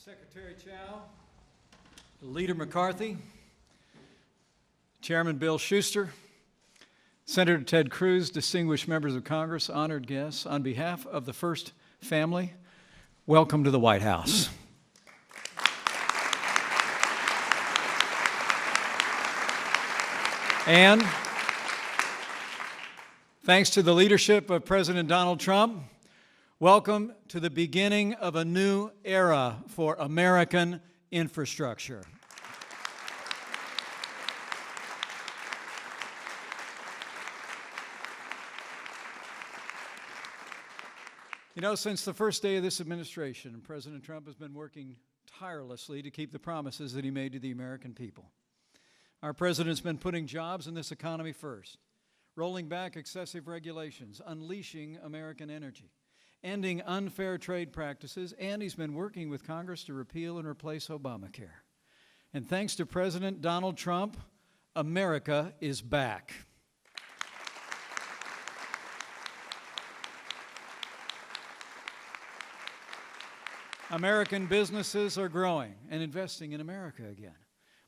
Secretary Chao, Leader McCarthy, Chairman Bill Schuster, Senator Ted Cruz, distinguished members of Congress, honored guests, on behalf of the First Family, welcome to the White House. And thanks to the leadership of President Donald Trump, welcome to the beginning of a new era for American infrastructure. You know, since the first day of this administration, President Trump has been working tirelessly to keep the promises that he made to the American people. Our president's been putting jobs in this economy first, rolling back excessive regulations, unleashing American energy, ending unfair trade practices, and he's been working with Congress to repeal and replace Obamacare. And thanks to President Donald Trump, America is back. American businesses are growing and investing in America again.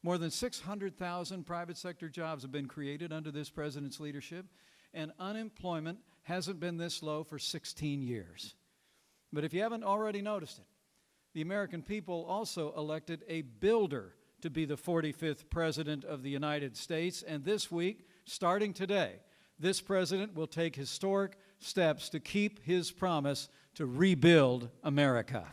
More than 600,000 private sector jobs have been created under this president's leadership, and unemployment hasn't been this low for 16 years. But if you haven't already noticed it, the American people also elected a builder to be the 45th President of the United States, and this week, starting today, this president will take historic steps to keep his promise to rebuild America.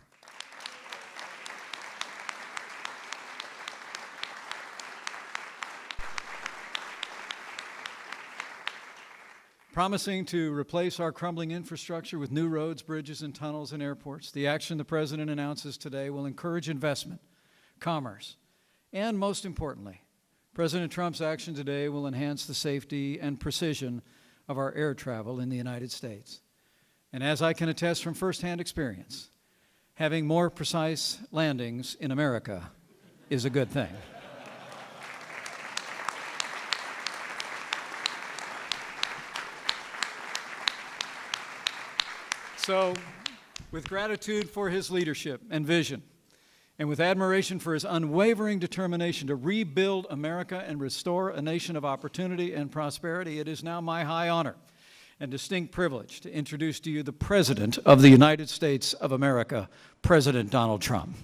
Promising to replace our crumbling infrastructure with new roads, bridges, and tunnels and airports, the action the President announces today will encourage investment, commerce, and most importantly, President Trump's action today will enhance the safety and precision of our air travel in the United States. And as I can attest from firsthand experience, having more precise landings in America is a good thing. So, with gratitude for his leadership and vision, and with admiration for his unwavering determination to rebuild America and restore a nation of opportunity and prosperity, it is now my high honor and distinct privilege to introduce to you the President of the United States of America, President Donald Trump.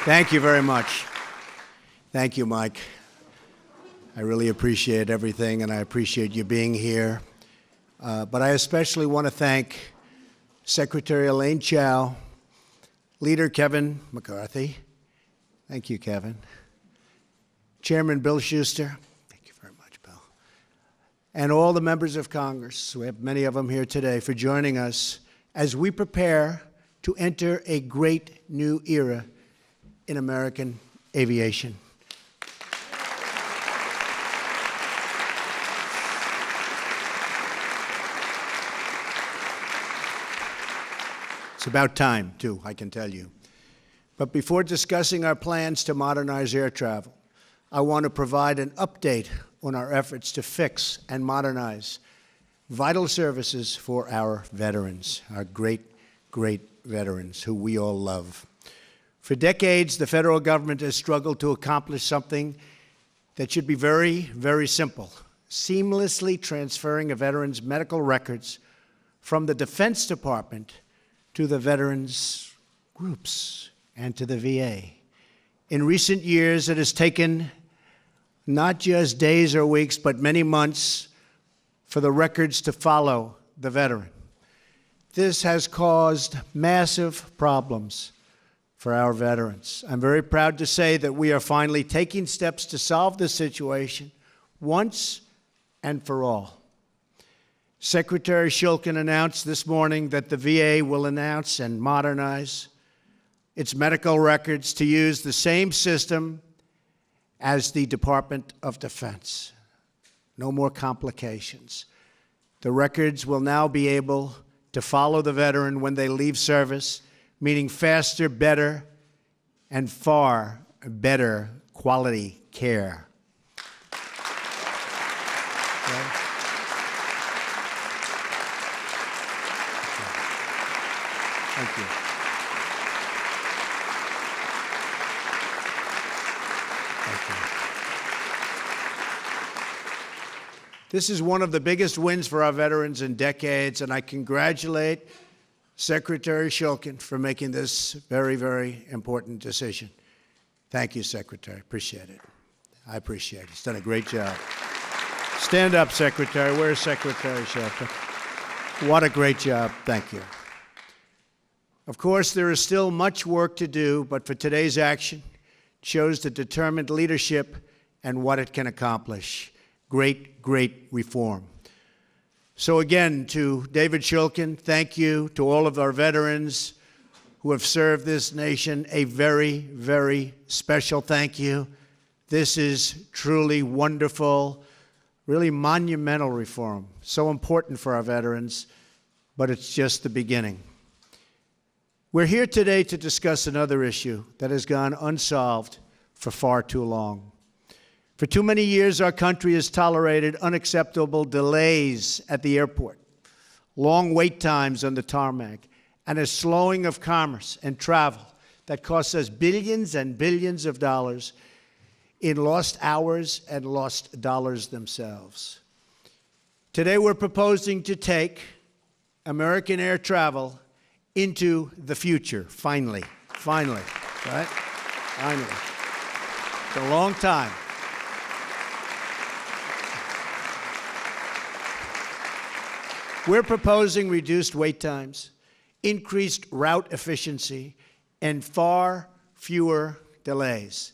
Thank you very much. Thank you, Mike. I really appreciate everything, and I appreciate you being here. But I especially want to thank Secretary Elaine Chao, Leader Kevin McCarthy. Thank you, Kevin. Chairman Bill Schuster. Thank you very much, Bill. And all the members of Congress, we have many of them here today, for joining us as we prepare to enter a great new era in American aviation. It's about time, too, I can tell you. But before discussing our plans to modernize air travel, I want to provide an update on our efforts to fix and modernize vital services for our veterans, our great, great veterans who we all love. For decades, the federal government has struggled to accomplish something that should be very, very simple: seamlessly transferring a veteran's medical records from the Defense Department to the veterans' groups and to the VA. In recent years, it has taken not just days or weeks, but many months for the records to follow the veteran. This has caused massive problems for our veterans. I'm very proud to say that we are finally taking steps to solve this situation once and for all. Secretary Shulkin announced this morning that the VA will announce and modernize its medical records to use the same system as the Department of Defense. No more complications. The records will now be able to follow the veteran when they leave service, meaning faster, better, and far better quality care. Okay. Thank you. Thank you. This is one of the biggest wins for our veterans in decades, and I congratulate Secretary Shulkin for making this very, very important decision. Thank you, Secretary. Appreciate it. I appreciate it. He's done a great job. Stand up, Secretary. Where's Secretary Shulkin? What a great job. Thank you. Of course, there is still much work to do, but for today's action, it shows the determined leadership and what it can accomplish. Great, great reform. So again, to David Shulkin, thank you. To all of our veterans who have served this nation, a very, very special thank you. This is truly wonderful, really monumental reform. So important for our veterans, but it's just the beginning. We're here today to discuss another issue that has gone unsolved for far too long. For too many years, our country has tolerated unacceptable delays at the airport, long wait times on the tarmac, and a slowing of commerce and travel that costs us billions and billions of dollars in lost hours and lost dollars themselves. Today, we're proposing to take American air travel into the future, finally, right? Finally. It's a long time. We're proposing reduced wait times, increased route efficiency, and far fewer delays.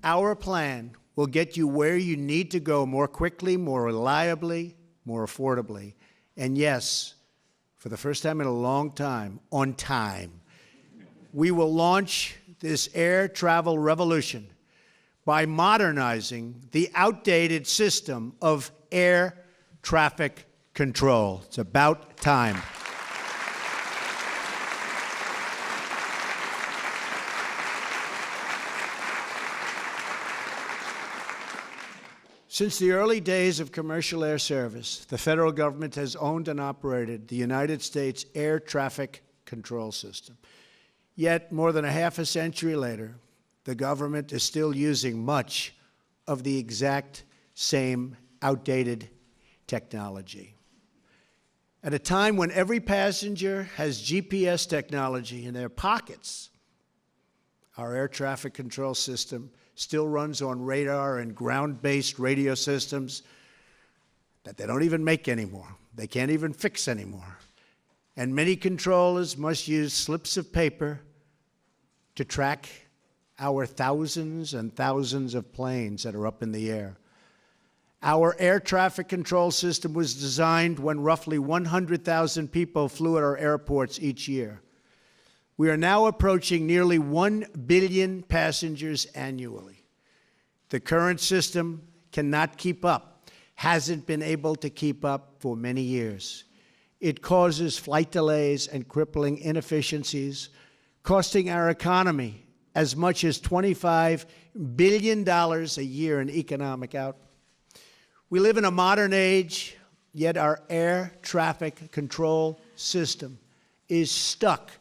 Our plan will get you where you need to go more quickly, more reliably, more affordably, and yes, for the first time in a long time, on time. We will launch this air travel revolution by modernizing the outdated system of air traffic control. It's about time. Since the early days of commercial air service, the federal government has owned and operated the United States air traffic control system. Yet, more than a half a century later, the government is still using much of the exact same outdated technology. At a time when every passenger has GPS technology in their pockets, our air traffic control system still runs on radar and ground-based radio systems that they don't even make anymore. They can't even fix anymore. And many controllers must use slips of paper to track our thousands and thousands of planes that are up in the air. Our air traffic control system was designed when roughly 100,000 people flew at our airports each year. We are now approaching nearly 1 billion passengers annually. The current system cannot keep up, hasn't been able to keep up for many years. It causes flight delays and crippling inefficiencies, costing our economy as much as $25 billion a year in economic output. We live in a modern age, yet our air traffic control system is stuck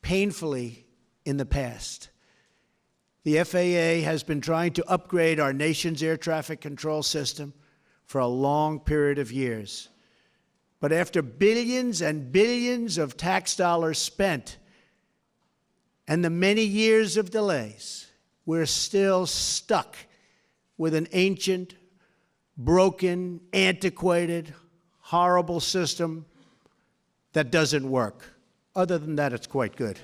painfully in the past. The FAA has been trying to upgrade our nation's air traffic control system for a long period of years. But after billions and billions of tax dollars spent and the many years of delays, we're still stuck with an ancient, broken, antiquated, horrible system that doesn't work. Other than that, it's quite good.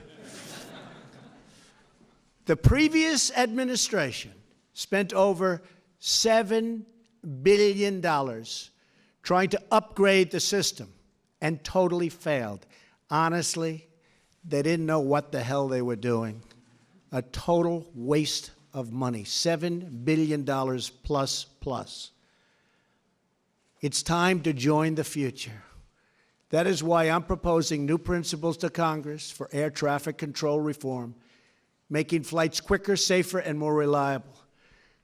The previous administration spent over $7 billion trying to upgrade the system and totally failed. Honestly, they didn't know what the hell they were doing. A total waste of money, $7 billion plus. It's time to join the future. That is why I'm proposing new principles to Congress for air traffic control reform, making flights quicker, safer, and more reliable.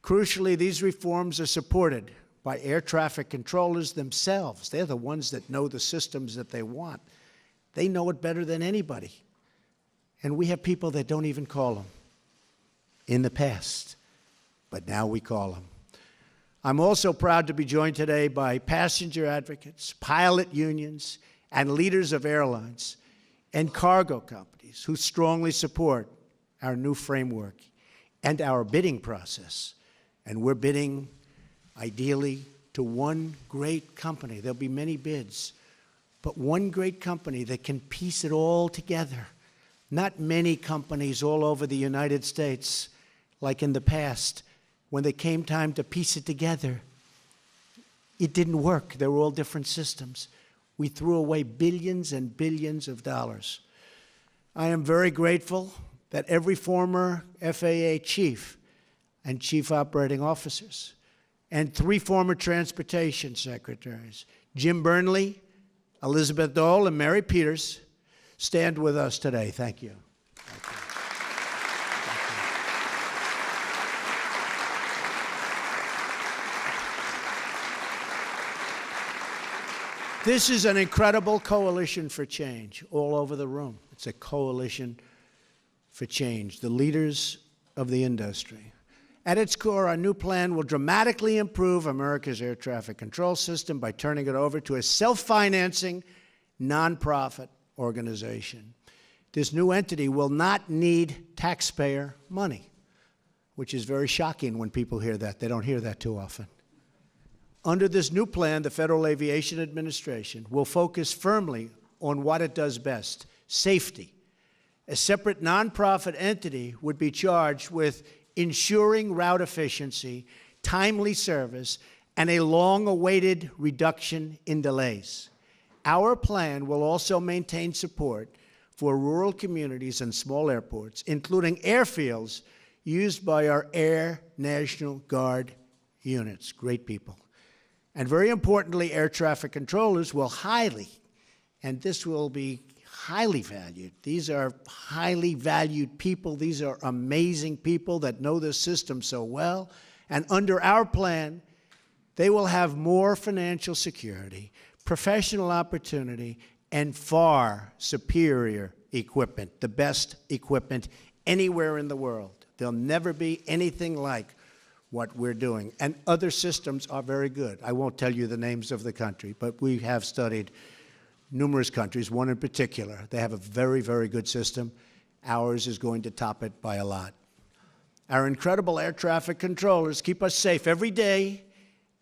Crucially, these reforms are supported by air traffic controllers themselves. They're the ones that know the systems that they want. They know it better than anybody. And we have people that don't even call them in the past, but now we call them. I'm also proud to be joined today by passenger advocates, pilot unions, and leaders of airlines and cargo companies who strongly support our new framework and our bidding process. And we're bidding, ideally, to one great company. There'll be many bids, but one great company that can piece it all together. Not many companies all over the United States, like in the past, when they came time to piece it together, it didn't work. They were all different systems. We threw away billions and billions of dollars. I am very grateful that every former FAA chief and chief operating officers and 3 former transportation secretaries, Jim Burnley, Elizabeth Dole, and Mary Peters, stand with us today. Thank you. Thank you. This is an incredible coalition for change all over the room. It's a coalition for change, the leaders of the industry. At its core, our new plan will dramatically improve America's air traffic control system by turning it over to a self-financing, nonprofit organization. This new entity will not need taxpayer money, which is very shocking when people hear that. They don't hear that too often. Under this new plan, the Federal Aviation Administration will focus firmly on what it does best, safety. A separate nonprofit entity would be charged with ensuring route efficiency, timely service, and a long-awaited reduction in delays. Our plan will also maintain support for rural communities and small airports, including airfields used by our Air National Guard units. Great people. And very importantly, air traffic controllers will and this will be highly valued. These are highly valued people. These are amazing people that know this system so well. And under our plan, they will have more financial security, professional opportunity, and far superior equipment, the best equipment anywhere in the world. There'll never be anything like what we're doing. And other systems are very good. I won't tell you the names of the country, but we have studied numerous countries, one in particular. They have a very, very good system. Ours is going to top it by a lot. Our incredible air traffic controllers keep us safe every day,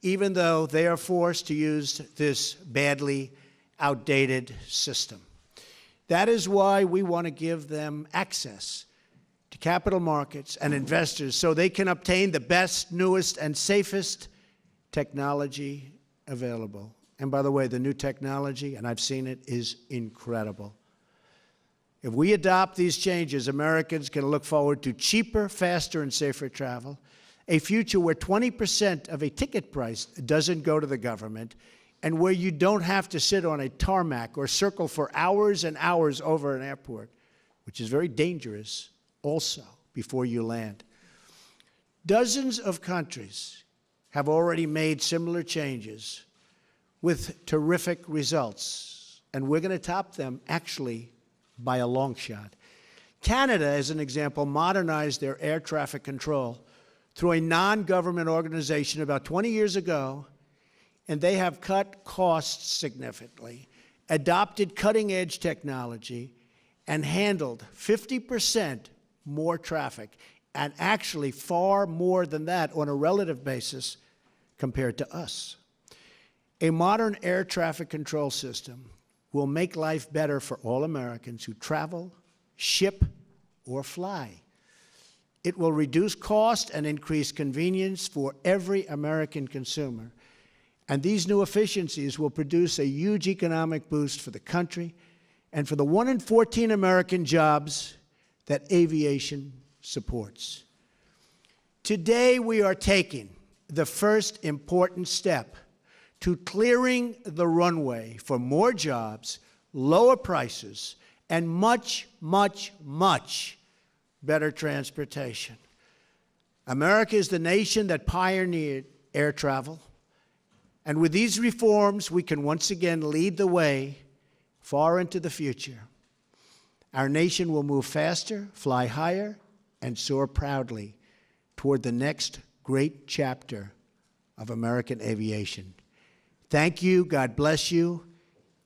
even though they are forced to use this badly outdated system. That is why we want to give them access to capital markets and investors so they can obtain the best, newest, and safest technology available. And by the way, the new technology, and I've seen it, is incredible. If we adopt these changes, Americans can look forward to cheaper, faster, and safer travel, a future where 20% of a ticket price doesn't go to the government, and where you don't have to sit on a tarmac or circle for hours and hours over an airport, which is very dangerous also before you land. Dozens of countries have already made similar changes with terrific results, and we're going to top them, actually, by a long shot. Canada, as an example, modernized their air traffic control through a non-government organization about 20 years ago, and they have cut costs significantly, adopted cutting-edge technology, and handled 50% more traffic, and actually far more than that on a relative basis compared to us. A modern air traffic control system will make life better for all Americans who travel, ship, or fly. It will reduce cost and increase convenience for every American consumer. And these new efficiencies will produce a huge economic boost for the country and for the 1 in 14 American jobs that aviation supports. Today, we are taking the first important step to clearing the runway for more jobs, lower prices, and much, much, much better transportation. America is the nation that pioneered air travel, and with these reforms, we can once again lead the way far into the future. Our nation will move faster, fly higher, and soar proudly toward the next great chapter of American aviation. Thank you, God bless you,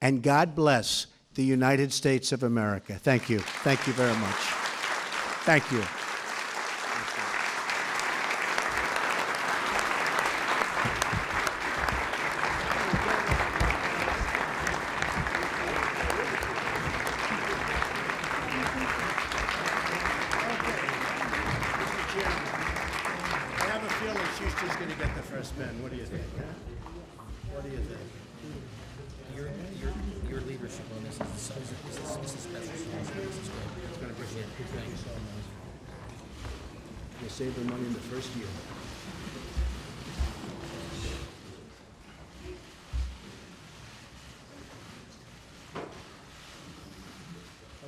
and God bless the United States of America. Thank you. Thank you very much. Thank you. I have a feeling Schuster's going to get the first pen. What do you think? Huh? What do you think? Your leadership on this is special. This is great. It's going to bring you. Thank you so much. You'll save the money in the first year.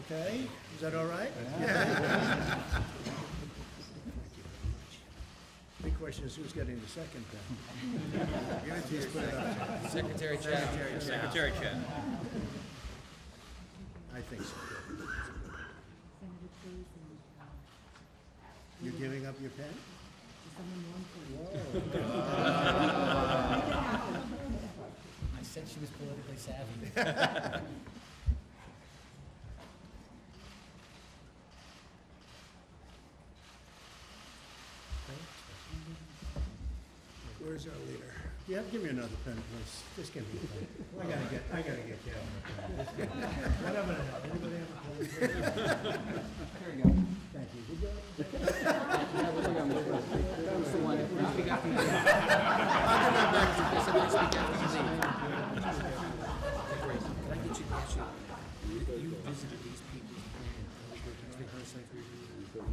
Okay, is that all right? Yeah. Big question is who's getting the second pen? Give it to you, put it up. Secretary Chao. Secretary Chao. I think so. You're giving up your pen? I said she was politically savvy. Where's our leader? Yeah, give me another pen, please. Just give me a pen. I gotta get Cal. Whatever the hell. Anybody have a pen? There you go. Thank you. Good job. That was the one. We got the other members. This is next week after you leave. Can I get you to ask you visited these people's plan.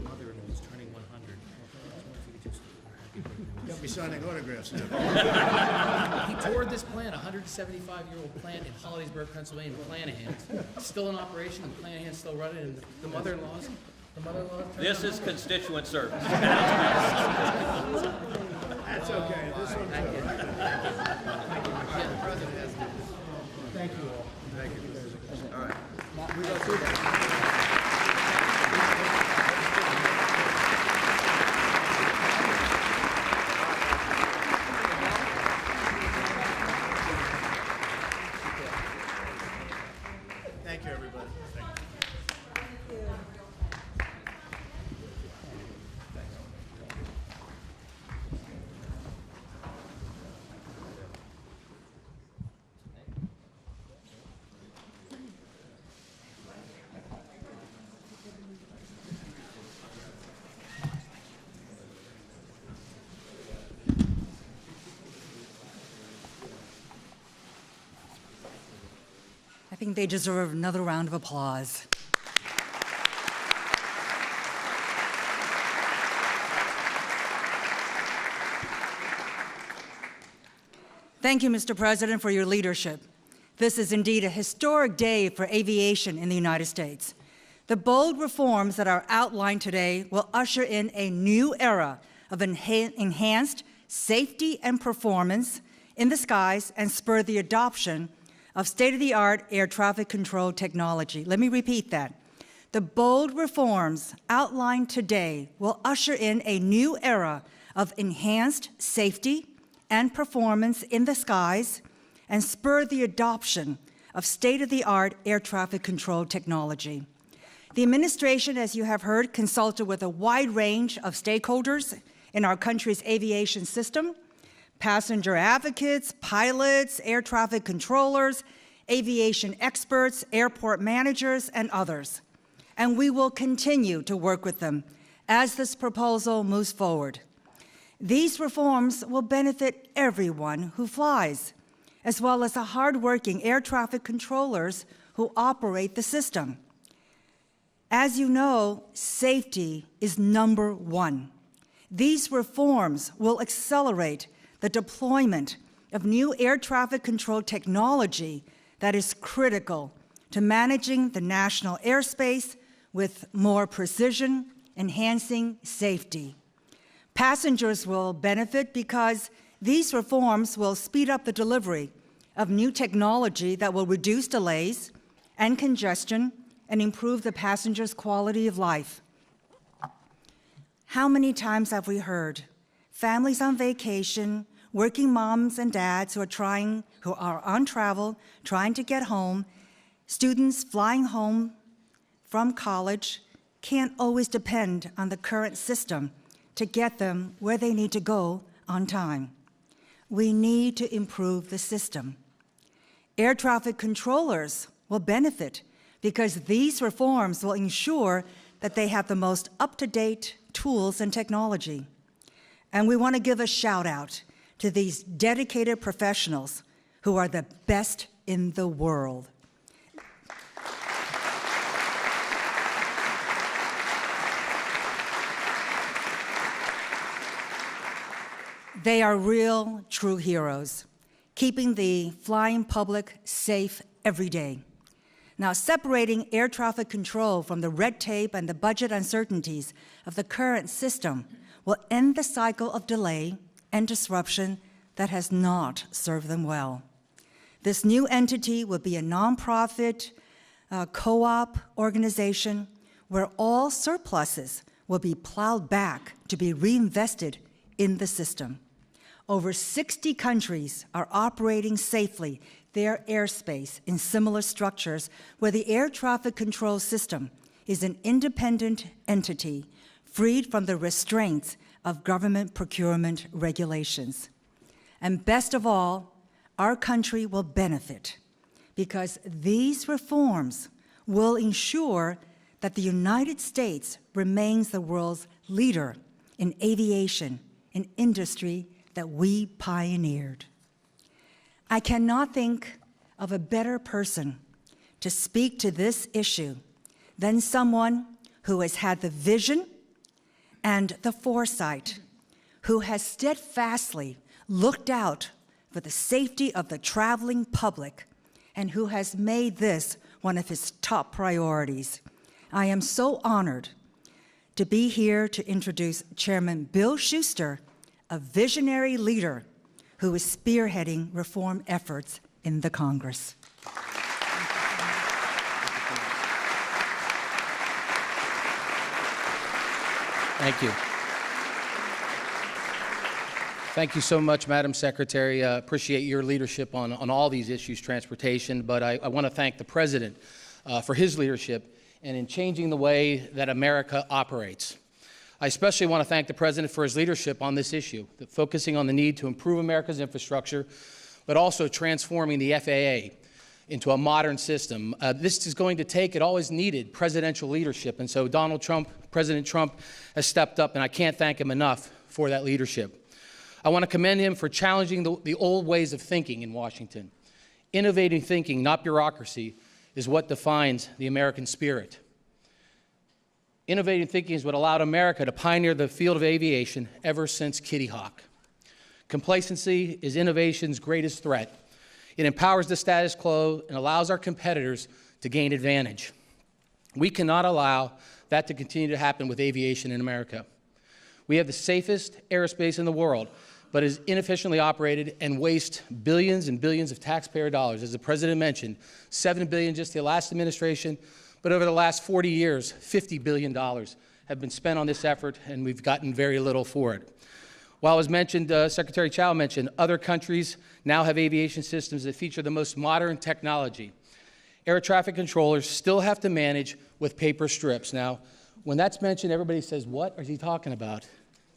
Mother-in-law is turning 100. I wonder if you could just Got me signing autographs now. He toured this plant, a 175-year-old plant in Hollidaysburg, Pennsylvania, Planahan. Still in operation, and Planahan's still running, and the mother-in-law's. This is constituent service. That's okay. This one's all right. Thank you all. Thank you. All right. We go through that. Thank you, everybody. Thank you. I think they deserve another round of applause. Thank you, Mr. President, for your leadership. This is indeed a historic day for aviation in the United States. The bold reforms that are outlined today will usher in a new era of enhanced safety and performance in the skies and spur the adoption of state-of-the-art air traffic control technology. Let me repeat that. The bold reforms outlined today will usher in a new era of enhanced safety and performance in the skies and spur the adoption of state-of-the-art air traffic control technology. The administration, as you have heard, consulted with a wide range of stakeholders in our country's aviation system: passenger advocates, pilots, air traffic controllers, aviation experts, airport managers, and others. And we will continue to work with them as this proposal moves forward. These reforms will benefit everyone who flies, as well as the hardworking air traffic controllers who operate the system. As you know, safety is number one. These reforms will accelerate the deployment of new air traffic control technology that is critical to managing the national airspace with more precision, enhancing safety. Passengers will benefit because these reforms will speed up the delivery of new technology that will reduce delays and congestion and improve the passengers' quality of life. How many times have we heard families on vacation, working moms and dads who are on travel, trying to get home, students flying home from college can't always depend on the current system to get them where they need to go on time. We need to improve the system. Air traffic controllers will benefit because these reforms will ensure that they have the most up-to-date tools and technology. And we want to give a shout out to these dedicated professionals who are the best in the world. They are real, true heroes, keeping the flying public safe every day. Now, separating air traffic control from the red tape and the budget uncertainties of the current system will end the cycle of delay and disruption that has not served them well. This new entity will be a nonprofit, co-op organization where all surpluses will be plowed back to be reinvested in the system. Over 60 countries are operating safely their airspace in similar structures where the air traffic control system is an independent entity freed from the restraints of government procurement regulations. And best of all, our country will benefit because these reforms will ensure that the United States remains the world's leader in aviation, an industry that we pioneered. I cannot think of a better person to speak to this issue than someone who has had the vision and the foresight, who has steadfastly looked out for the safety of the traveling public, and who has made this one of his top priorities. I am so honored to be here to introduce Chairman Bill Schuster, a visionary leader who is spearheading reform efforts in the Congress. Thank you. Thank you so much, Madam Secretary. Appreciate your leadership on all these issues, transportation, but I want to thank the President for his leadership and in changing the way that America operates. I especially want to thank the President for his leadership on this issue, focusing on the need to improve America's infrastructure, but also transforming the FAA into a modern system. This is going to take, it always needed, presidential leadership, and so President Trump has stepped up, and I can't thank him enough for that leadership. I want to commend him for challenging the old ways of thinking in Washington. Innovating thinking, not bureaucracy, is what defines the American spirit. Innovative thinking is what allowed America to pioneer the field of aviation ever since Kitty Hawk. Complacency is innovation's greatest threat. It empowers the status quo and allows our competitors to gain advantage. We cannot allow that to continue to happen with aviation in America. We have the safest airspace in the world, but is inefficiently operated and wastes billions and billions of taxpayer dollars. As the President mentioned, $7 billion just the last administration, but over the last 40 years, $50 billion have been spent on this effort, and we've gotten very little for it. While as mentioned, Secretary Chao mentioned, other countries now have aviation systems that feature the most modern technology. Air traffic controllers still have to manage with paper strips. Now, when that's mentioned, everybody says, what is he talking about?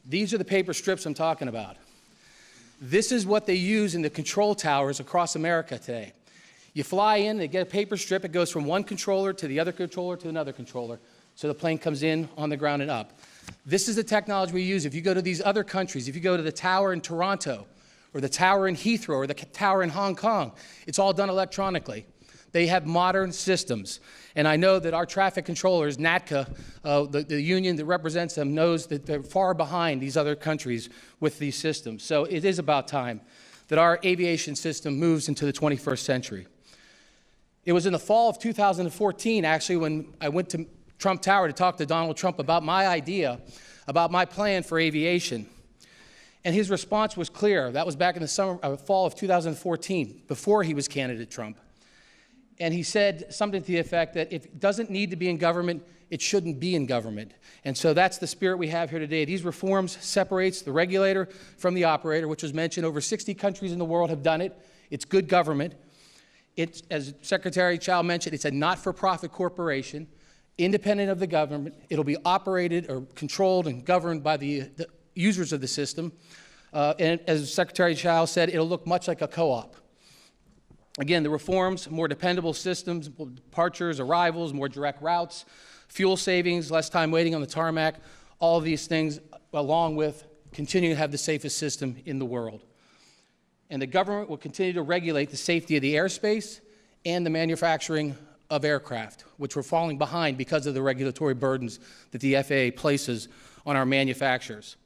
These are the paper strips I'm talking about. This is what they use in the control towers across America today. You fly in, they get a paper strip, it goes from one controller to the other controller to another controller. So the plane comes in on the ground and up. This is the technology we use. If you go to these other countries, if you go to the tower in Toronto, or the tower in Heathrow, or the tower in Hong Kong, it's all done electronically. They have modern systems. And I know that our traffic controllers, NATCA, the union that represents them, knows that they're far behind these other countries with these systems. So it is about time that our aviation system moves into the 21st century. It was in the fall of 2014, actually, when I went to Trump Tower to talk to Donald Trump about my idea, about my plan for aviation. And his response was clear. That was back in the fall of 2014, before he was candidate Trump. And he said something to the effect that if it doesn't need to be in government, it shouldn't be in government. And so that's the spirit we have here today. These reforms separates the regulator from the operator, which was mentioned. Over 60 countries in the world have done it. It's good government. It's, as Secretary Chao mentioned, it's a not-for-profit corporation, independent of the government. It'll be operated or controlled and governed by the users of the system. And as Secretary Chao said, it'll look much like a co-op. Again, the reforms, more dependable systems, departures, arrivals, more direct routes, fuel savings, less time waiting on the tarmac, all of these things, along with continuing to have the safest system in the world. And the government will continue to regulate the safety of the airspace and the manufacturing of aircraft, which we're falling behind because of the regulatory burdens that the FAA places on our manufacturers.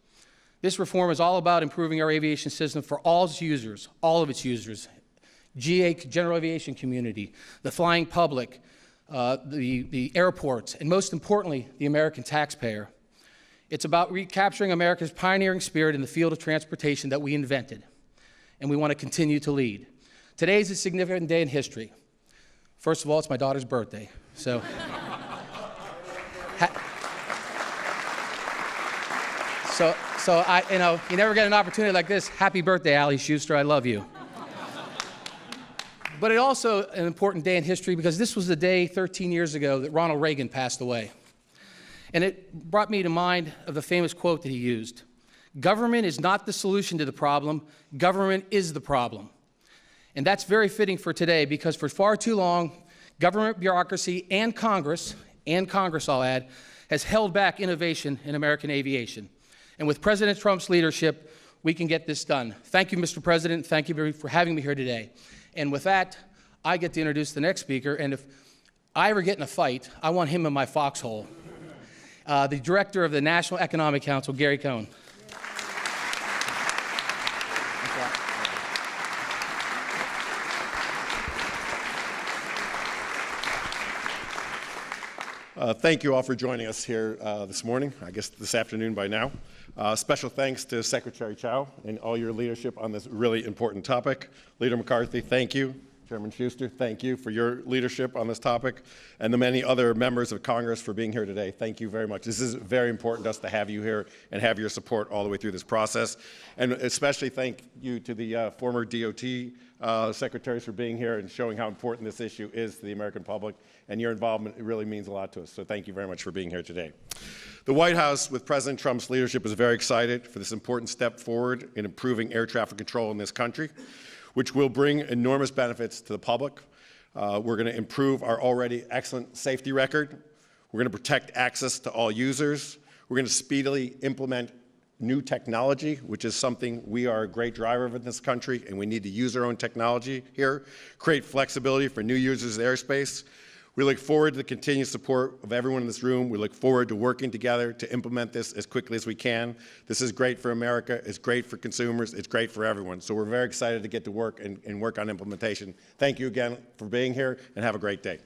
This reform is all about improving our aviation system for all its users, all of its users, GA, general aviation community, the flying public, the airports, and most importantly, the American taxpayer. It's about recapturing America's pioneering spirit in the field of transportation that we invented, and we want to continue to lead. Today is a significant day in history. First of all, it's my daughter's birthday, so. So you never get an opportunity like this. Happy birthday, Allie Schuster, I love you. But it's also an important day in history because this was the day 13 years ago that Ronald Reagan passed away. And it brought me to mind of the famous quote that he used. Government is not the solution to the problem, government is the problem. And that's very fitting for today because for far too long, government bureaucracy and Congress I'll add, has held back innovation in American aviation. And with President Trump's leadership, we can get this done. Thank you, Mr. President. Thank you for having me here today. And with that, I get to introduce the next speaker. And if I ever get in a fight, I want him in my foxhole. The director of the National Economic Council, Gary Cohn. Thank you all for joining us here this morning, I guess this afternoon by now. Special thanks to Secretary Chao and all your leadership on this really important topic. Leader McCarthy, thank you. Chairman Schuster, thank you for your leadership on this topic, and the many other members of Congress for being here today. Thank you very much. This is very important to us to have you here and have your support all the way through this process. And especially thank you to the former DOT secretaries for being here and showing how important this issue is to the American public, and your involvement really means a lot to us. So thank you very much for being here today. The White House, with President Trump's leadership, is very excited for this important step forward in improving air traffic control in this country, which will bring enormous benefits to the public. We're going to improve our already excellent safety record. We're going to protect access to all users. We're going to speedily implement new technology, which is something we are a great driver of in this country, and we need to use our own technology here, create flexibility for new users of airspace. We look forward to the continued support of everyone in this room. We look forward to working together to implement this as quickly as we can. This is great for America. It's great for consumers. It's great for everyone. So we're very excited to get to work and work on implementation. Thank you again for being here, and have a great day.